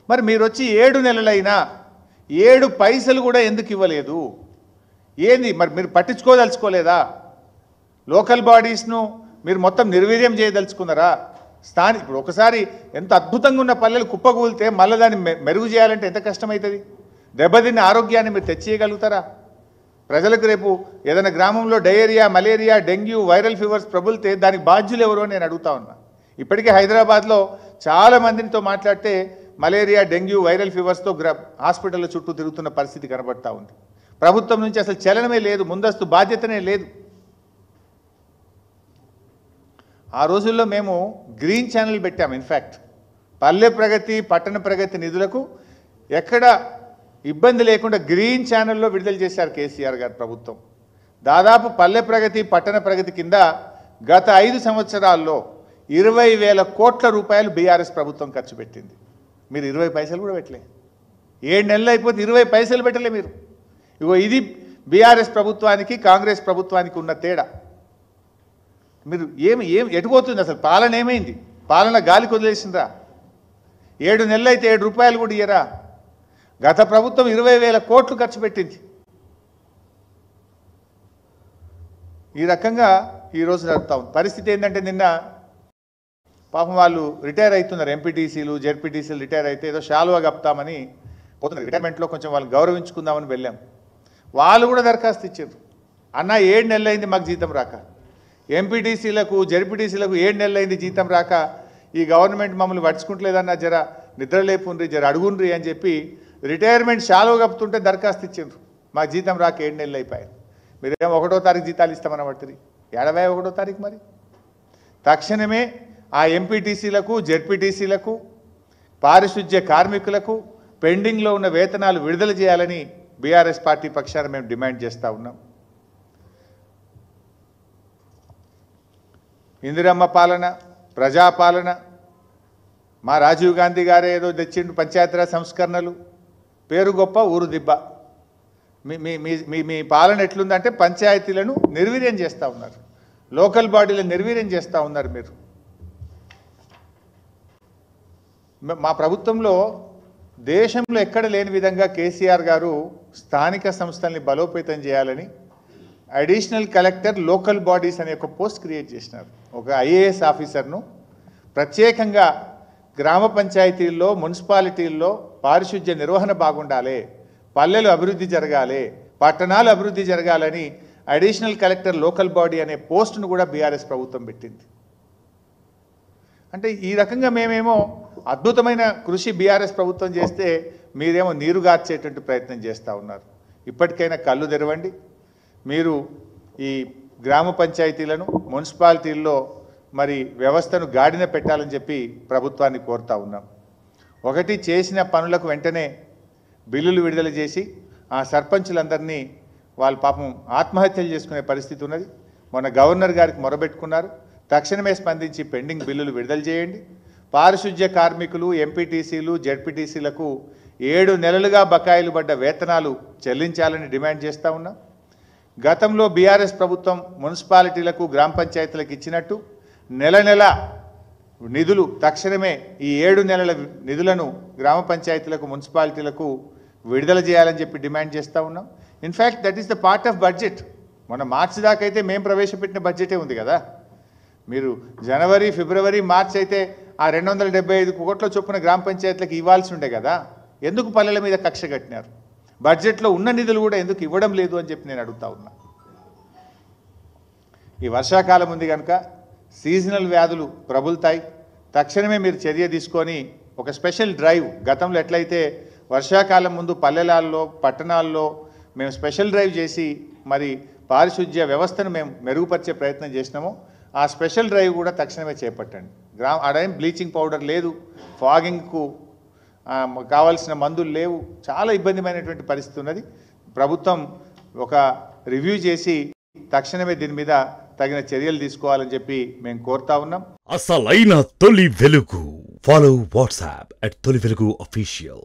మరి మీరు వచ్చి 7 నెలలైనా 7 పైసలు కూడా ఎందుకు ఇవ్వలేదు? ఏంది మరి మీరు పట్టించుకోదలుచుకోలేదా? లోకల్ బాడీస్ను మీరు మొత్తం నిర్వీర్యం చేయదలుచుకున్నారా? ఇప్పుడు ఒకసారి ఎంత అద్భుతంగా ఉన్న పల్లెలు కుప్పకూలితే మళ్ళీ దాన్ని మెరుగు చేయాలంటే ఎంత కష్టమవుతుంది? దెబ్బతిన్న ఆరోగ్యాన్ని మీరు తెచ్చేయగలుగుతారా? ప్రజలకు రేపు ఏదైనా గ్రామంలో diarrhoea, malaria, dengue, viral fevers ప్రబులితే దానికి బాధ్యులు ఎవరో నేను అడుగుతా ఉన్నా. ఇప్పటికే హైదరాబాద్లో చాలా మందితో మాట్లాడితే మలేరియా, డెంగ్యూ, వైరల్ ఫీవర్స్తో హాస్పిటల్ చుట్టూ తిరుగుతున్న పరిస్థితి కనబడతా ఉంది. ప్రభుత్వం నుంచి అసలు చలనమే లేదు, ముందస్తు బాధ్యతనే లేదు. ఆ రోజుల్లో మేము గ్రీన్ ఛానల్ పెట్టాం. ఇన్ఫ్యాక్ట్ పల్లె ప్రగతి, పట్టణ ప్రగతి నిధులకు ఎక్కడ ఇబ్బంది లేకుండా గ్రీన్ ఛానల్లో విడుదల చేశారు కేసీఆర్ గారి ప్రభుత్వం. దాదాపు పల్లె ప్రగతి, పట్టణ ప్రగతి కింద గత 5 సంవత్సరాల్లో 20,000 కోట్ల రూపాయలు బీఆర్ఎస్ ప్రభుత్వం ఖర్చు పెట్టింది. మీరు 20 పైసలు కూడా పెట్టలే. 7 నెలలు అయిపోతే 20 పైసలు పెట్టలే మీరు. ఇగో ఇది బీఆర్ఎస్ ప్రభుత్వానికి, కాంగ్రెస్ ప్రభుత్వానికి ఉన్న తేడా. మీరు ఎటుపోతుంది అసలు? పాలన ఏమైంది? పాలన గాలికి వదిలేసిందా? 7 నెలలు అయితే 7 రూపాయలు కూడా ఇయ్యరా? గత ప్రభుత్వం 20,000 కోట్లు ఖర్చు పెట్టింది. ఈ రకంగా ఈరోజు నడుపుతా ఉంది. పరిస్థితి ఏంటంటే నిన్న పాపం వాళ్ళు రిటైర్ అవుతున్నారు. ఎంపీటీసీలు, జెడ్పీటీసీలు రిటైర్ అయితే ఏదో శాలువా కప్తామని పోతున్నారు. రిటైర్మెంట్లో కొంచెం వాళ్ళు గౌరవించుకుందామని వెళ్ళాం. వాళ్ళు కూడా దరఖాస్తు ఇచ్చారు. అన్న 7 నెలలు అయింది మాకు జీతం రాక. ఎంపీటీసీలకు, జెడ్పీటీసీలకు 7 నెలలు అయింది జీతం రాక. ఈ గవర్నమెంట్ మమ్మల్ని పట్టించుకుంటలేదన్న జర నిద్రలేపుండ్రి, జర అడుగుండ్రి అని చెప్పి రిటైర్మెంట్ శాలువా కప్పుతుంటే దరఖాస్తు ఇచ్చిండ్రు. మాకు జీతం రాక 7 నెలలు అయిపోయాయి. మీరేమో 1వ తారీఖు జీతాలు ఇస్తామని పడుతుంది. 1వ తారీఖు మరి తక్షణమే ఆ ఎంపీటీసీలకు, జెడ్పీటీసీలకు, పారిశుధ్య కార్మికులకు పెండింగ్లో ఉన్న వేతనాలు విడుదల చేయాలని బీఆర్ఎస్ పార్టీ పక్షాన మేము డిమాండ్ చేస్తూ ఉన్నాం. ఇందిరమ్మ పాలన, ప్రజాపాలన, మా రాజీవ్ గాంధీ గారే ఏదో తెచ్చిండు పంచాయతీరాజ్ సంస్కరణలు, పేరు గొప్ప ఊరు దిబ్బ. మీ పాలన ఎట్లుందంటే పంచాయతీలను నిర్వీర్యం చేస్తూ ఉన్నారు, లోకల్ బాడీలను నిర్వీర్యం చేస్తూ ఉన్నారు మీరు. మా ప్రభుత్వంలో దేశంలో ఎక్కడ లేని విధంగా కేసీఆర్ గారు స్థానిక సంస్థల్ని బలోపేతం చేయాలని అడిషనల్ కలెక్టర్ లోకల్ బాడీస్ అనే ఒక పోస్ట్ క్రియేట్ చేసినారు. ఒక ఐఏఎస్ ఆఫీసర్ను ప్రత్యేకంగా గ్రామ పంచాయతీల్లో, మున్సిపాలిటీల్లో పారిశుధ్య నిర్వహణ బాగుండాలి, పల్లెలు అభివృద్ధి జరగాలి, పట్టణాలు అభివృద్ధి జరగాలని అడిషనల్ కలెక్టర్ లోకల్ బాడీ అనే పోస్టును కూడా బీఆర్ఎస్ ప్రభుత్వం పెట్టింది. అంటే ఈ రకంగా మేమేమో అద్భుతమైన కృషి బీఆర్ఎస్ ప్రభుత్వం చేస్తే మీరేమో నీరుగార్చేటువంటి ప్రయత్నం చేస్తూ ఉన్నారు. ఇప్పటికైనా కళ్ళు తెరవండి. మీరు ఈ గ్రామ పంచాయతీలను, మున్సిపాలిటీల్లో మరి వ్యవస్థను గాడిన పెట్టాలని చెప్పి ప్రభుత్వాన్ని కోరుతా ఉన్నాం. ఒకటి, చేసిన పనులకు వెంటనే బిల్లులు విడుదల చేసి ఆ సర్పంచులందరినీ వాళ్ళ పాపం ఆత్మహత్యలు చేసుకునే పరిస్థితి ఉన్నది. మొన్న గవర్నర్ గారికి మొరబెట్టుకున్నారు. తక్షణమే స్పందించి పెండింగ్ బిల్లులు విడుదల చేయండి. పారిశుధ్య కార్మికులు, ఎంపీటీసీలు, జెడ్పీటీసీలకు 7 నెలలుగా బకాయిలు పడ్డ వేతనాలు చెల్లించాలని డిమాండ్ చేస్తూ ఉన్నాం. గతంలో బీఆర్ఎస్ ప్రభుత్వం మున్సిపాలిటీలకు, గ్రామ పంచాయతీలకు ఇచ్చినట్టు నెల నిధులు తక్షణమే ఈ 7 నెలల నిధులను గ్రామ పంచాయతీలకు, మున్సిపాలిటీలకు విడుదల చేయాలని చెప్పి డిమాండ్ చేస్తూ ఉన్నాం. In fact that is the part of budget. మొన్న మార్చి దాకా అయితే మేము ప్రవేశపెట్టిన బడ్జెటే ఉంది కదా. మీరు జనవరి, ఫిబ్రవరి, మార్చి అయితే ఆ 275 కోట్ల చొప్పున గ్రామ పంచాయతీలకు ఇవ్వాల్సి ఉండే కదా. ఎందుకు పల్లెల మీద కక్ష కట్టినారు? బడ్జెట్లో ఉన్న నిధులు కూడా ఎందుకు ఇవ్వడం లేదు అని చెప్పి నేను అడుగుతా ఉన్నా. ఈ వర్షాకాలం ఉంది కనుక సీజనల్ వ్యాధులు ప్రబులుతాయి. తక్షణమే మీరు చర్య తీసుకొని ఒక స్పెషల్ డ్రైవ్, గతంలో ఎట్లయితే వర్షాకాలం ముందు పల్లెలలో, పట్టణాల్లో మేము స్పెషల్ డ్రైవ్ చేసి మరి పారిశుధ్య వ్యవస్థను మేము మెరుగుపరిచే ప్రయత్నం చేసినామో ఆ స్పెషల్ డ్రైవ్ కూడా తక్షణమే చేపట్టండి. ఆడేం బ్లీచింగ్ పౌడర్ లేదు, ఫాగింగ్కు కావాల్సిన మందులు లేవు, చాలా ఇబ్బందిమైనటువంటి పరిస్థితి ఉన్నది. ప్రభుత్వం ఒక రివ్యూ చేసి తక్షణమే దీని మీద తగిన చర్యలు తీసుకోవాలని చెప్పి మేము కోరుతా ఉన్నాం. అసలైన తొలి వెలుగు. ఫాలో వాట్సాప్ @తొలి వెలుగు official.